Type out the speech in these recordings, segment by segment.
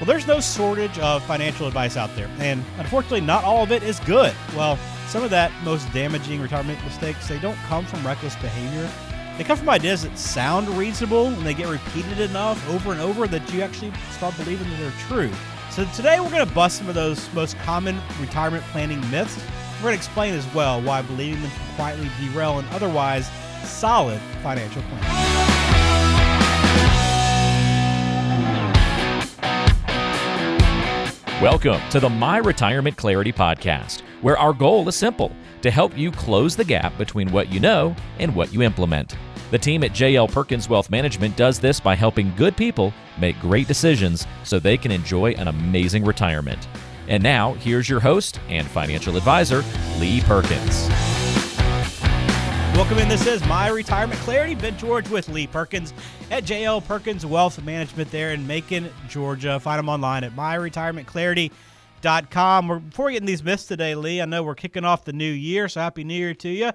Well, there's no shortage of financial advice out there, and unfortunately, not all of it is good. Well, some of that most damaging retirement mistakes, they don't come from reckless behavior. They come from ideas that sound reasonable, and they get repeated enough over and over that you actually start believing that they're true. So today, we're going to bust some of those most common retirement planning myths. We're going to explain as well why believing them can quietly derail an otherwise solid financial plan. Welcome to the My Retirement Clarity Podcast, where our goal is simple, to help you close the gap between what you know and what you implement. The team at Perkins Wealth Management does this by helping good people make great decisions so they can enjoy an amazing retirement. And now, here's your host and financial advisor, Lee Perkins. Welcome in. This is My Retirement Clarity. Ben George with Lee Perkins at JL Perkins Wealth Management there in Macon, Georgia. Find them online at myretirementclarity.com. Before we get in these myths today, Lee, I know we're kicking off the new year, so Happy New Year to you.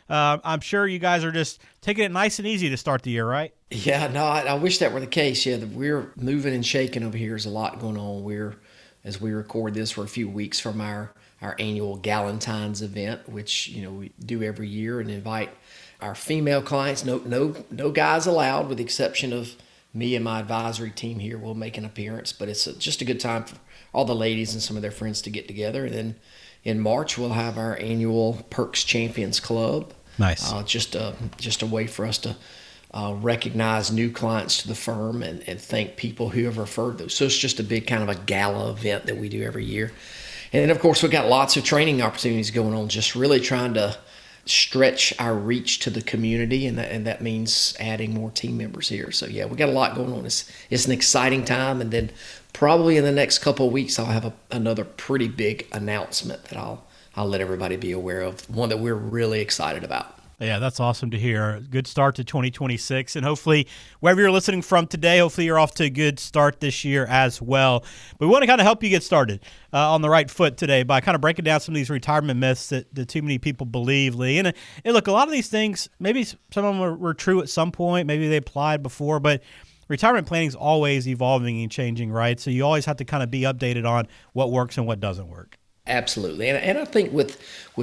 I'm sure you guys are just taking it nice and easy to start the year, right? Yeah, no, I wish that were the case. Yeah, we're moving and shaking over here. There's a lot going on. As we record this, we're a few weeks from our annual Galentine's event, which we do every year and invite our female clients. No guys allowed, with the exception of me and my advisory team here. We'll make an appearance, but it's just a good time for all the ladies and some of their friends to get together. And then in March, we'll have our annual Perks Champions Club. Nice. Just a way for us to recognize new clients to the firm and thank people who have referred those. So it's just a big kind of a gala event that we do every year. And then, of course, we've got lots of training opportunities going on, just really trying to stretch our reach to the community, and that means adding more team members here. So, yeah, we got a lot going on. It's an exciting time, and then probably in the next couple of weeks, I'll have another pretty big announcement that I'll let everybody be aware of, one that we're really excited about. Yeah, that's awesome to hear. Good start to 2026. And hopefully, wherever you're listening from today, hopefully you're off to a good start this year as well. But we want to kind of help you get started on the right foot today by kind of breaking down some of these retirement myths that too many people believe, Lee. And look, a lot of these things, maybe some of them were true at some point. Maybe they applied before. But retirement planning is always evolving and changing, right? So you always have to kind of be updated on what works and what doesn't work. Absolutely. And I think with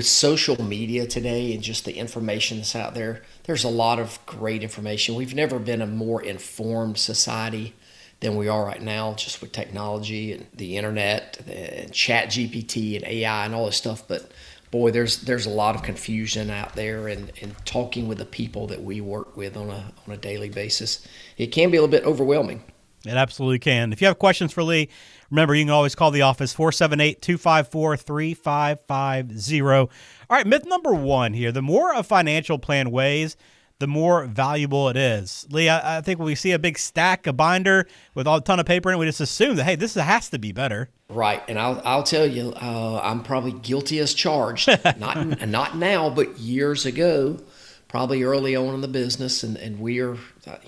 social media today and just the information that's out there, there's a lot of great information. We've never been a more informed society than we are right now, just with technology and the internet and chat GPT and AI and all this stuff. But boy, there's a lot of confusion out there, and talking with the people that we work with on a daily basis, it can be a little bit overwhelming. It absolutely can. If you have questions for Lee, remember, you can always call the office, 478-254-3550. All right, myth number one here. The more a financial plan weighs, the more valuable it is. Lee, I think when we see a big stack, a binder with a ton of paper in it, we just assume that, hey, this has to be better. Right, and I'll tell you, I'm probably guilty as charged. Not now, but years ago, probably early on in the business, and we are,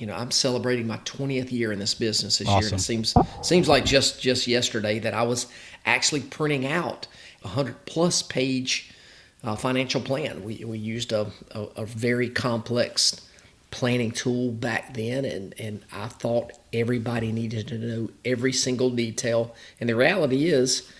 I'm celebrating my 20th year in this business this year. And it seems like just yesterday that I was actually printing out a 100+ page financial plan. We used a very complex planning tool back then, and I thought everybody needed to know every single detail. And the reality is,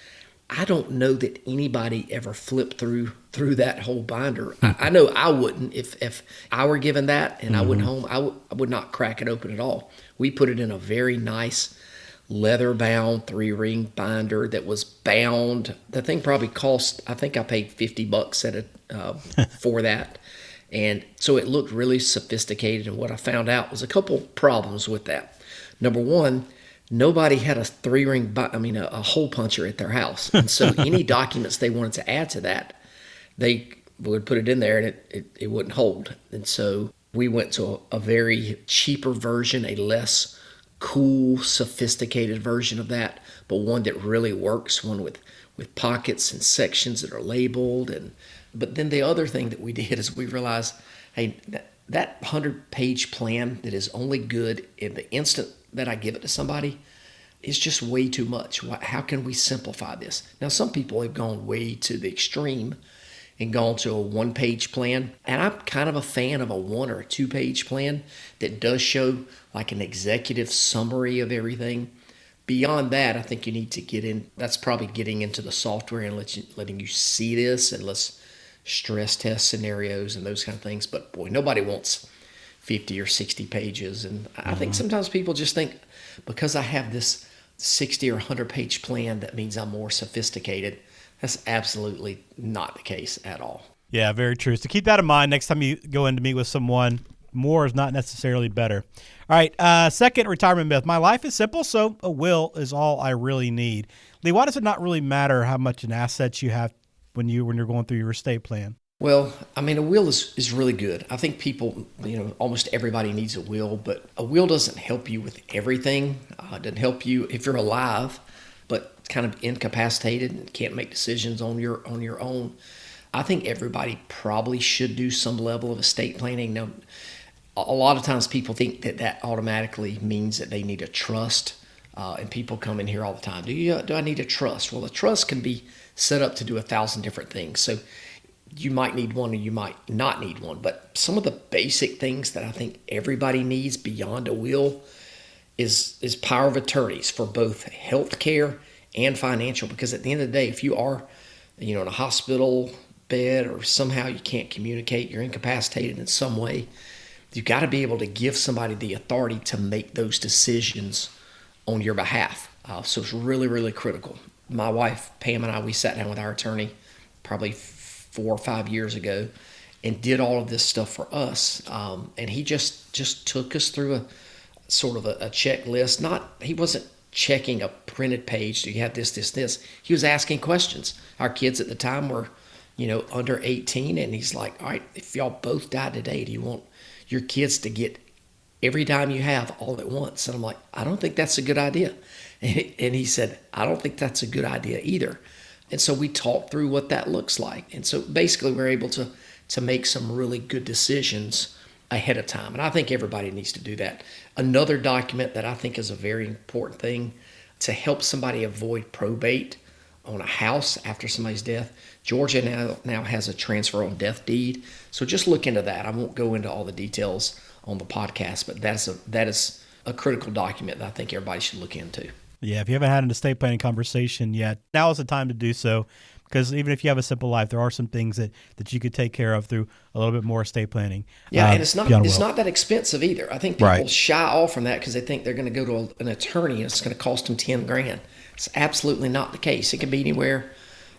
I don't know that anybody ever flipped through that whole binder. I know I wouldn't. If I were given that and I went home, I would not crack it open at all. We put it in a very nice leather-bound 3-ring binder that was bound. The thing probably cost, I think I paid $50 for that. And so it looked really sophisticated. And what I found out was a couple problems with that. Number one, nobody had a 3-ring, a hole puncher at their house. And so any documents they wanted to add to that, they would put it in there and it wouldn't hold. And so we went to a very cheaper version, a less cool, sophisticated version of that, but one that really works, one with pockets and sections that are labeled. But then the other thing that we did is we realized, hey, that 100-page plan that is only good in the instant that I give it to somebody is just way too much. How can we simplify this? Now, some people have gone way to the extreme and gone to a 1-page plan. And I'm kind of a fan of a 1 or a 2-page plan that does show like an executive summary of everything. beyond that, I think you need to get in. That's probably getting into the software and letting you see this, and let's stress test scenarios and those kind of things. But boy, nobody wants 50 or 60 pages. And I think sometimes people just think because I have this 60 or 100 page plan, that means I'm more sophisticated. That's absolutely not the case at all. Yeah, very true. So keep that in mind next time you go in to meet with someone. More is not necessarily better. All right, second retirement myth. My life is simple, so a will is all I really need. Lee, why does it not really matter how much in assets you have when you're going through your estate plan? Well, I mean, a will is really good. I think people, almost everybody needs a will, but a will doesn't help you with everything. It doesn't help you if you're alive, but kind of incapacitated and can't make decisions on your own. I think everybody probably should do some level of estate planning. Now, a lot of times people think that automatically means that they need a trust, and people come in here all the time. Do I need a trust? Well, a trust can be set up to do 1,000 different things. So you might need one or you might not need one. But some of the basic things that I think everybody needs beyond a will is power of attorneys for both health care and financial. Because at the end of the day, if you are in a hospital bed or somehow you can't communicate, you're incapacitated in some way, you've got to be able to give somebody the authority to make those decisions on your behalf. So it's really, really critical. My wife, Pam, and I, we sat down with our attorney probably 4 or 5 years ago and did all of this stuff for us. And he just took us through a sort of a checklist. He wasn't checking a printed page. Do you have this, this, this? He was asking questions. Our kids at the time were, under 18. And he's like, all right, if y'all both died today, do you want your kids to get every dime you have all at once? And I'm like, I don't think that's a good idea. And he said, I don't think that's a good idea either. And so we talked through what that looks like. And so basically we're able to make some really good decisions ahead of time. And I think everybody needs to do that. Another document that I think is a very important thing to help somebody avoid probate on a house after somebody's death. Georgia now has a transfer on death deed. So just look into that. I won't go into all the details on the podcast, but that is a critical document that I think everybody should look into. Yeah, if you haven't had an estate planning conversation yet, now is the time to do so, because even if you have a simple life, there are some things that you could take care of through a little bit more estate planning. Yeah, and it's not that expensive either. I think people shy off from that because they think they're going to go to an attorney and it's going to cost them $10,000. It's absolutely not the case. It could be anywhere.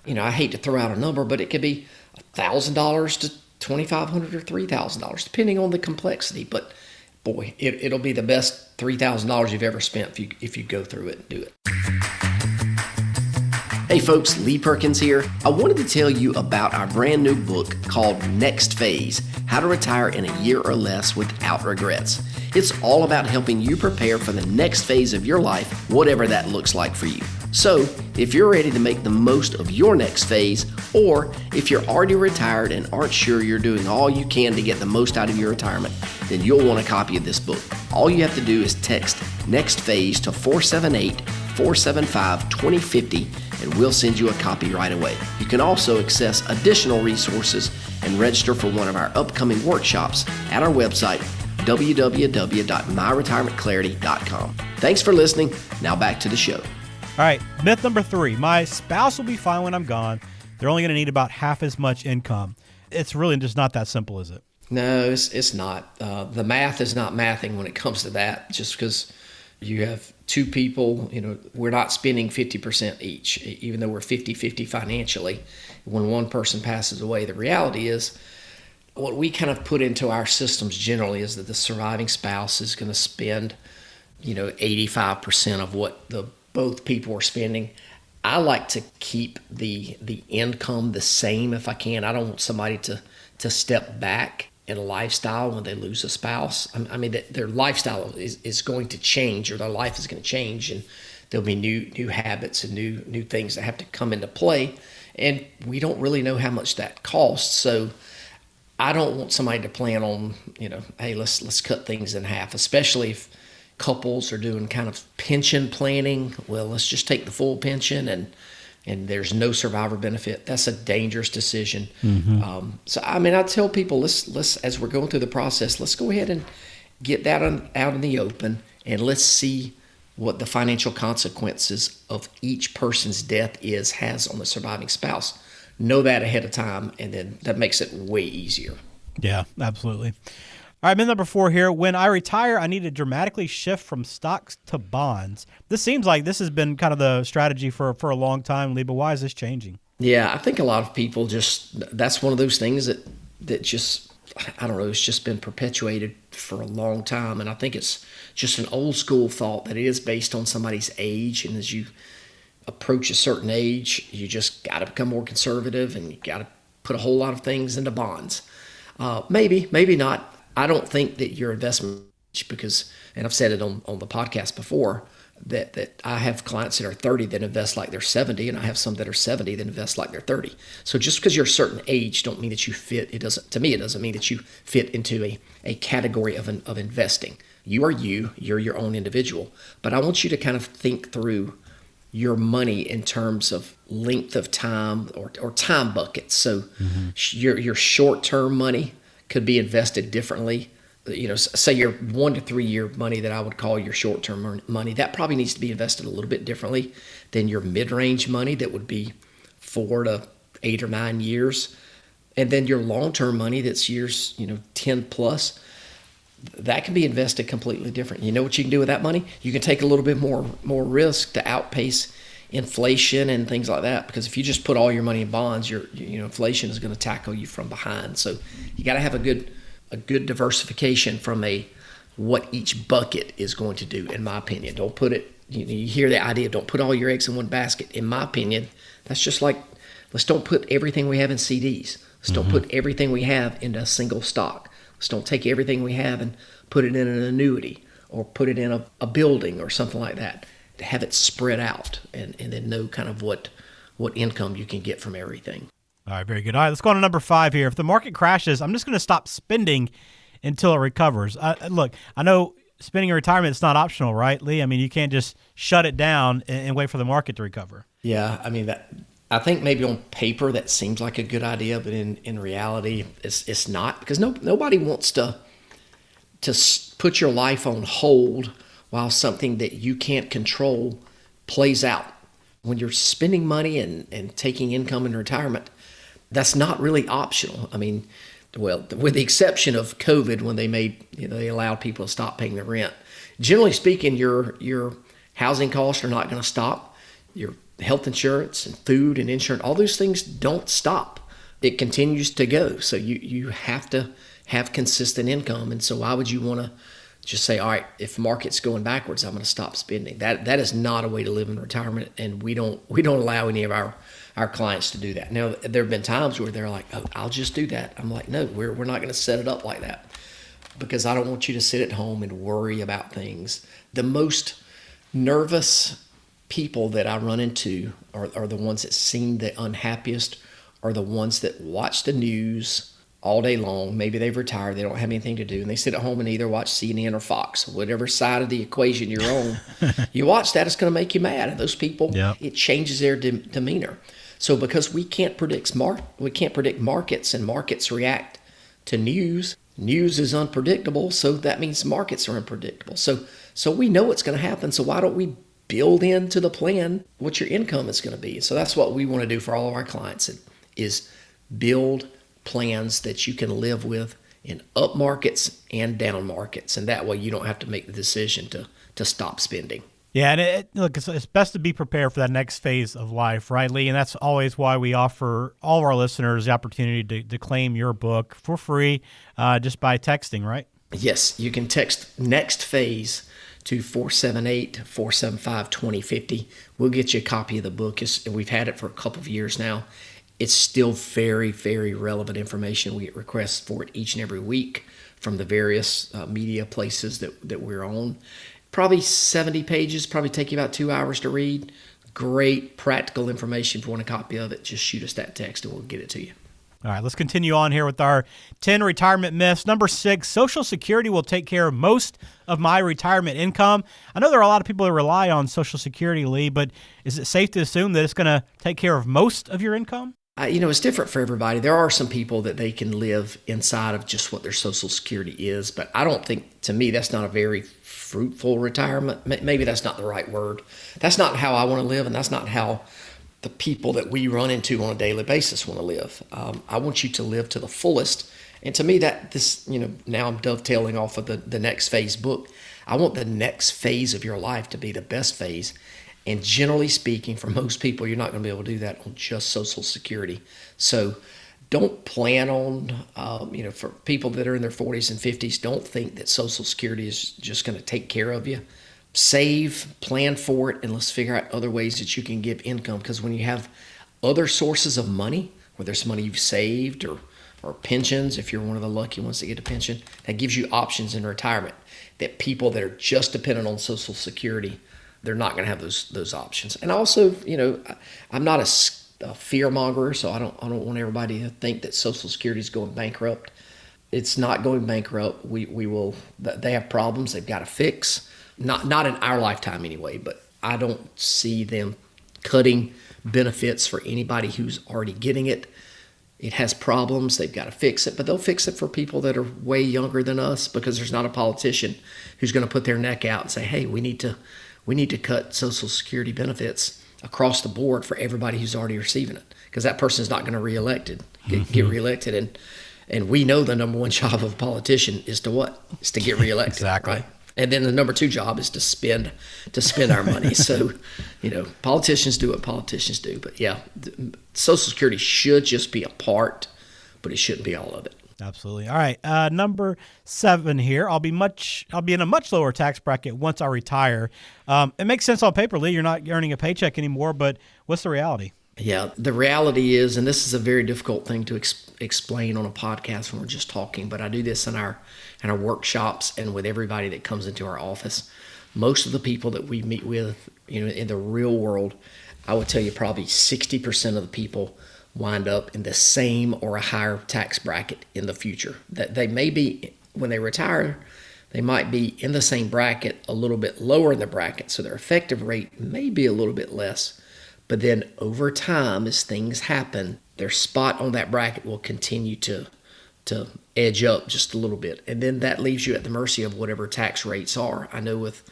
I hate to throw out a number, but it could be $1,000 to $2,500 or $3,000, depending on the complexity. But boy, it'll be the best $3,000 you've ever spent if you go through it and do it. Hey folks, Lee Perkins here. I wanted to tell you about our brand new book called Next Phase, How to Retire in a Year or Less Without Regrets. It's all about helping you prepare for the next phase of your life, whatever that looks like for you. So, if you're ready to make the most of your next phase, or if you're already retired and aren't sure you're doing all you can to get the most out of your retirement, then you'll want a copy of this book. All you have to do is text Next Phase to 478-475-2050, and we'll send you a copy right away. You can also access additional resources and register for one of our upcoming workshops at our website, www.myretirementclarity.com. Thanks for listening. Now back to the show. All right, myth number 3. My spouse will be fine when I'm gone. They're only going to need about half as much income. It's really just not that simple, is it? No, it's not. The math is not mathing when it comes to that. Just because you have two people, we're not spending 50% each, even though we're 50-50 financially. When one person passes away, the reality is what we kind of put into our systems generally is that the surviving spouse is going to spend, 85% of what both people are spending. I like to keep the income the same if I can. I don't want somebody to step back in a lifestyle when they lose a spouse. I mean, their lifestyle is going to change, or their life is going to change, and there'll be new habits and new things that have to come into play, and we don't really know how much that costs. So I don't want somebody to plan on, hey, let's cut things in half, especially if couples are doing kind of pension planning. Well, let's just take the full pension and there's no survivor benefit. That's a dangerous decision. Mm-hmm. So, I tell people, let's as we're going through the process, let's go ahead and get that out in the open, and let's see what the financial consequences of each person's death has on the surviving spouse. Know that ahead of time, and then that makes it way easier. Yeah, absolutely. All right, myth number 4 here. When I retire, I need to dramatically shift from stocks to bonds. This seems like this has been kind of the strategy for a long time, Lee, but why is this changing? Yeah, I think a lot of people that's one of those things that just, I don't know, it's just been perpetuated for a long time. And I think it's just an old school thought that it is based on somebody's age. And as you approach a certain age, you just got to become more conservative and you got to put a whole lot of things into bonds. Maybe not. I don't think that your investment, because, and I've said it on the podcast before, that I have clients that are 30 that invest like they're 70, and I have some that are 70 that invest like they're 30. So just because you're a certain age don't mean that you fit. It doesn't mean that you fit into a category of investing. You are you're your own individual. But I want you to kind of think through your money in terms of length of time or time buckets. So your short-term money could be invested differently. Say your 1 to 3 year money that I would call your short-term money, that probably needs to be invested a little bit differently than your mid-range money that would be 4 to 8 or 9 years. And then your long-term money that's years, 10 plus, that can be invested completely different. You know what you can do with that money? You can take a little bit more risk to outpace inflation and things like that, because if you just put all your money in bonds, inflation is going to tackle you from behind. So you got to have a good diversification from what each bucket is going to do, in my opinion. Don't put it, you hear the idea, don't put all your eggs in one basket. In my opinion, that's just like, let's don't put everything we have in CDs. Let's don't put everything we have into a single stock. Let's don't take everything we have and put it in an annuity or put it in a building or something like that. To have it spread out and then know kind of what income you can get from everything. All right, very good. All right, let's go on to number 5 here. If the market crashes, I'm just going to stop spending until it recovers. Look, I know spending in retirement is not optional, right, Lee? I mean, you can't just shut it down and wait for the market to recover. Yeah, I mean, I think maybe on paper that seems like a good idea, but in reality, it's not, because nobody wants to put your life on hold while something that you can't control plays out. When you're spending money and taking income in retirement, that's not really optional. I mean, well, with the exception of COVID, when they allowed people to stop paying their rent. Generally speaking, your housing costs are not going to stop. Your health insurance and food and insurance, all those things don't stop. It continues to go. So you have to have consistent income. And so why would you want to just say, all right, if market's going backwards, I'm going to stop spending? That is not a way to live in retirement, and we don't allow any of our clients to do that. Now, there have been times where they're like, oh, I'll just do that. I'm like, no, we're not going to set it up like that, because I don't want you to sit at home and worry about things. The most nervous people that I run into are the ones that seem the unhappiest, are the ones that watch the news all day long. Maybe they've retired, they don't have anything to do, and they sit at home and either watch CNN or Fox, whatever side of the equation you're on. You watch that, it's going to make you mad. And those people, It changes their demeanor. So because we can't predict markets, and markets react to news. News is unpredictable, so that means markets are unpredictable. So we know what's going to happen. So why don't we build into the plan what your income is going to be? So that's what we want to do for all of our clients, is build plans that you can live with in up markets and down markets, and that way you don't have to make the decision to stop spending. Yeah, and look, it's best to be prepared for that next phase of life, right, Lee? And that's always why we offer all of our listeners the opportunity to claim your book for free just by texting, right? Yes, you can text next phase to 478-475-2050. We'll get you a copy of the book. We've had it for a couple of years now. It's still very, very relevant information. We get requests for it each and every week from the various media places that we're on. Probably 70 pages, probably take you about 2 hours to read. Great practical information. If you want a copy of it, just shoot us that text and we'll get it to you. All right, let's continue on here with our 10 retirement myths. Number 6, Social Security will take care of most of my retirement income. I know there are a lot of people that rely on Social Security, Lee, but is it safe to assume that it's going to take care of most of your income? It's different for everybody. There are some people that they can live inside of just what their Social Security is, but I don't think, to me, that's not a very fruitful retirement. Maybe that's not the right word. That's not how I want to live, and that's not how the people that we run into on a daily basis want to live. I want you to live to the fullest. And to me, now I'm dovetailing off of the Next Phase book. I want the next phase of your life to be the best phase. And generally speaking, for most people, you're not going to be able to do that on just Social Security. So don't plan on, for people that are in their 40s and 50s, don't think that Social Security is just going to take care of you. Save, plan for it, and let's figure out other ways that you can give income. Because when you have other sources of money, whether it's money you've saved or pensions, if you're one of the lucky ones that get a pension, that gives you options in retirement that people that are just dependent on Social Security, they're not going to have those options. And also, I'm not a fear monger, so I don't want everybody to think that Social Security is going bankrupt. It's not going bankrupt. They have problems they've got to fix. Not in our lifetime anyway, but I don't see them cutting benefits for anybody who's already getting it. It has problems. They've got to fix it, but they'll fix it for people that are way younger than us, because there's not a politician who's going to put their neck out and say, hey, we need to cut Social Security benefits across the board for everybody who's already receiving it, because that person's not going to get reelected. And we know the number one job of a politician is to what? Is to get reelected. Exactly. Right? And then the number two job is to spend our money. So, politicians do what politicians do. But yeah, Social Security should just be a part, but it shouldn't be all of it. Absolutely. All right. Number 7 here. I'll be in a much lower tax bracket once I retire. It makes sense on paper, Lee. You're not earning a paycheck anymore, but what's the reality? Yeah, the reality is, and this is a very difficult thing to explain on a podcast when we're just talking, but I do this in our workshops and with everybody that comes into our office. Most of the people that we meet with, in the real world, I would tell you probably 60% of the people wind up in the same or a higher tax bracket in the future. That they may be, when they retire, they might be in the same bracket, a little bit lower in the bracket, so their effective rate may be a little bit less. But then over time, as things happen, their spot on that bracket will continue to edge up just a little bit. And then that leaves you at the mercy of whatever tax rates are. I know with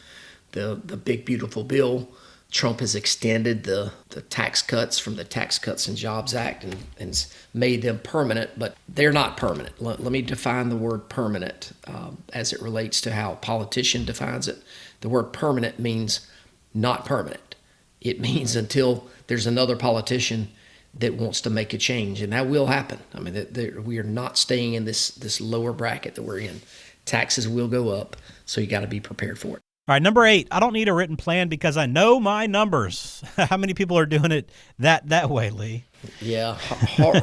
the big, beautiful bill, Trump has extended the tax cuts from the Tax Cuts and Jobs Act and made them permanent, but they're not permanent. Let me define the word permanent as it relates to how a politician defines it. The word permanent means not permanent. It means until there's another politician that wants to make a change, and that will happen. I mean, we are not staying in this lower bracket that we're in. Taxes will go up, so you got to be prepared for it. All right, number 8, I don't need a written plan because I know my numbers. How many people are doing it that way, Lee? Yeah,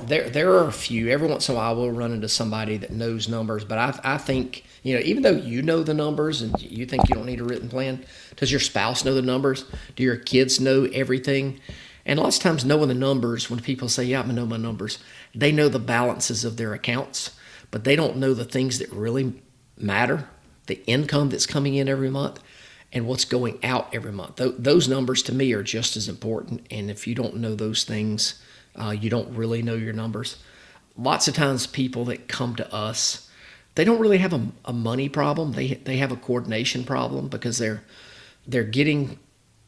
there are a few. Every once in a while, we'll run into somebody that knows numbers, but I think, even though you know the numbers and you think you don't need a written plan, does your spouse know the numbers? Do your kids know everything? And lots of times knowing the numbers, when people say, yeah, I know my numbers, they know the balances of their accounts, but they don't know the things that really matter, the income that's coming in every month and what's going out every month. Those numbers to me are just as important. And if you don't know those things, you don't really know your numbers. Lots of times people that come to us, they don't really have a money problem. They have a coordination problem because they're getting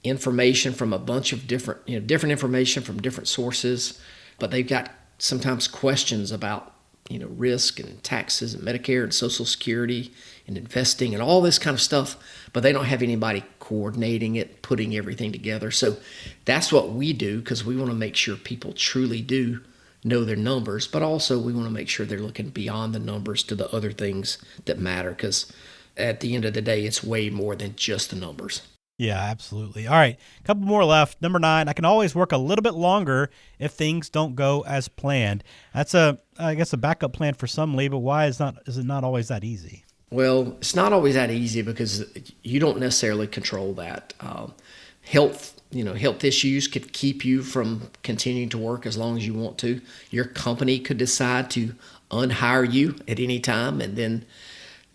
information from a bunch of different information from different sources, but they've got sometimes questions about risk and taxes and Medicare and Social Security and investing and all this kind of stuff, but they don't have anybody coordinating it, putting everything together. So that's what we do, because we want to make sure people truly do know their numbers, but also we want to make sure they're looking beyond the numbers to the other things that matter, because at the end of the day, it's way more than just the numbers. Yeah, absolutely. All right, a couple more left. Number 9, I can always work a little bit longer if things don't go as planned. That's I guess a backup plan for some, Lee, but why is it not always that easy? Well, it's not always that easy because you don't necessarily control that. Health issues could keep you from continuing to work as long as you want to. Your company could decide to unhire you at any time, and then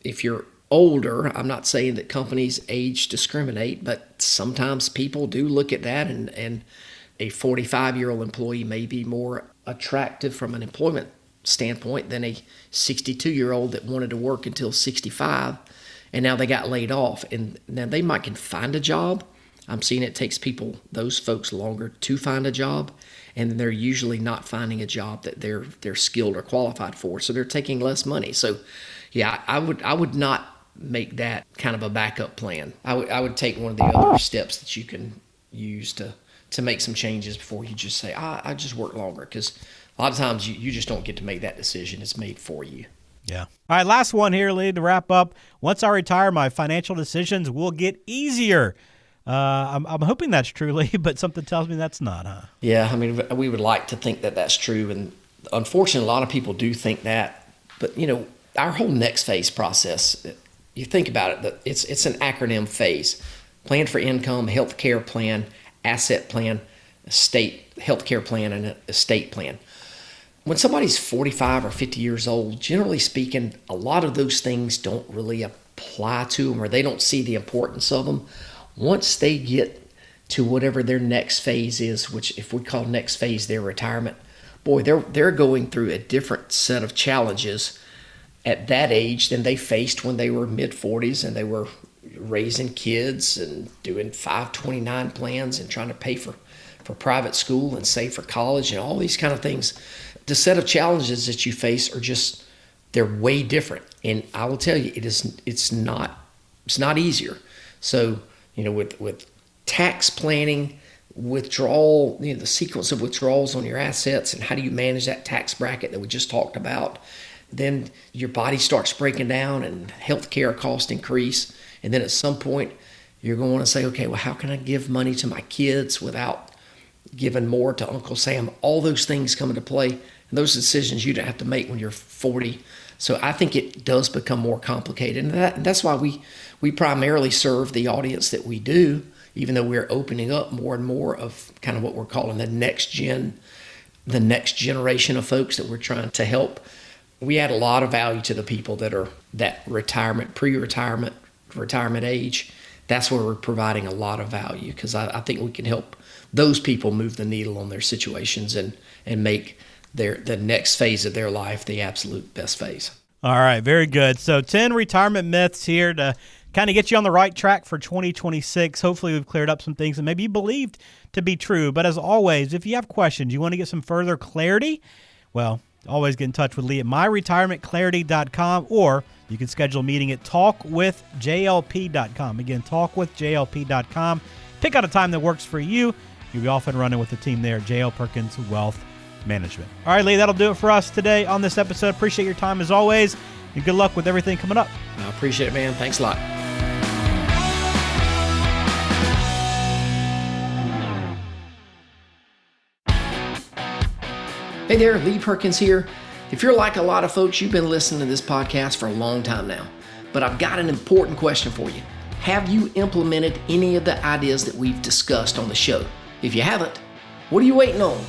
if you're older, I'm not saying that companies age discriminate, but sometimes people do look at that and a 45-year-old employee may be more attractive from an employment standpoint than a 62-year-old that wanted to work until 65 and now they got laid off. And now they might can find a job. I'm seeing it takes those folks longer to find a job, and they're usually not finding a job that they're skilled or qualified for, so they're taking less money. So yeah, I would not make that kind of a backup plan. I would take one of the other steps that you can use to make some changes before you just say, I just work longer, because a lot of times you just don't get to make that decision. It's made for you. Yeah. All right, last one here, Lee, to wrap up. Once I retire, my financial decisions will get easier. I'm hoping that's true, Lee, but something tells me that's not, huh? Yeah, I mean, we would like to think that that's true, and unfortunately, a lot of people do think that. But, our whole next phase process, you think about it, it's an acronym phase. Plan for income, health care plan, asset plan, estate health care plan, and estate plan. When somebody's 45 or 50 years old, generally speaking, a lot of those things don't really apply to them, or they don't see the importance of them. Once they get to whatever their next phase is, which if we call next phase their retirement, boy, they're going through a different set of challenges at that age than they faced when they were mid-40s and they were raising kids and doing 529 plans and trying to pay for private school and save for college and all these kind of things. The set of challenges that you face are they're way different. And I will tell you, it's not easier. So, with tax planning, withdrawal, the sequence of withdrawals on your assets and how do you manage that tax bracket that we just talked about, then your body starts breaking down and healthcare costs increase. And then at some point, you're going to want to say, okay, well, how can I give money to my kids without giving more to Uncle Sam? All those things come into play, and those decisions you don't have to make when you're 40. So I think it does become more complicated, and that's why we primarily serve the audience that we do, even though we're opening up more and more of kind of what we're calling the next generation of folks that we're trying to help. We add a lot of value to the people that are that retirement, pre-retirement, retirement age. That's where we're providing a lot of value, because I think we can help those people move the needle on their situations and make the next phase of their life the absolute best phase. All right, very good. So 10 retirement myths here to kind of get you on the right track for 2026. Hopefully we've cleared up some things that maybe you believed to be true. But as always, if you have questions, you want to get some further clarity, well, always get in touch with Lee at myretirementclarity.com, or you can schedule a meeting at talkwithjlp.com. Again, talkwithjlp.com. Pick out a time that works for you. You'll be off and running with the team there at JL Perkins Wealth Management. All right, Lee, that'll do it for us today on this episode. Appreciate your time as always, and good luck with everything coming up. I appreciate it, man. Thanks a lot. Hey there, Lee Perkins here. If you're like a lot of folks, you've been listening to this podcast for a long time now, but I've got an important question for you. Have you implemented any of the ideas that we've discussed on the show? If you haven't, what are you waiting on?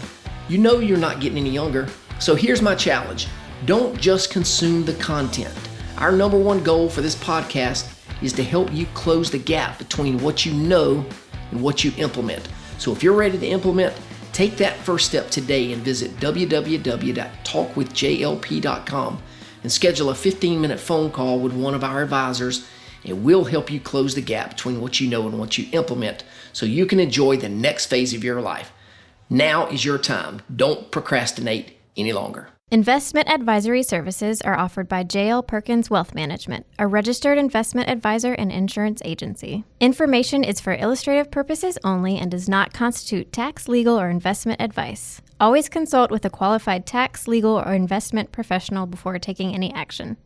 You know you're not getting any younger, so here's my challenge. Don't just consume the content. Our number one goal for this podcast is to help you close the gap between what you know and what you implement. So if you're ready to implement, take that first step today and visit www.talkwithjlp.com and schedule a 15-minute phone call with one of our advisors, and we'll help you close the gap between what you know and what you implement so you can enjoy the next phase of your life. Now is your time. Don't procrastinate any longer. Investment advisory services are offered by JL Perkins Wealth Management, a registered investment advisor and insurance agency. Information is for illustrative purposes only and does not constitute tax, legal, or investment advice. Always consult with a qualified tax, legal, or investment professional before taking any action.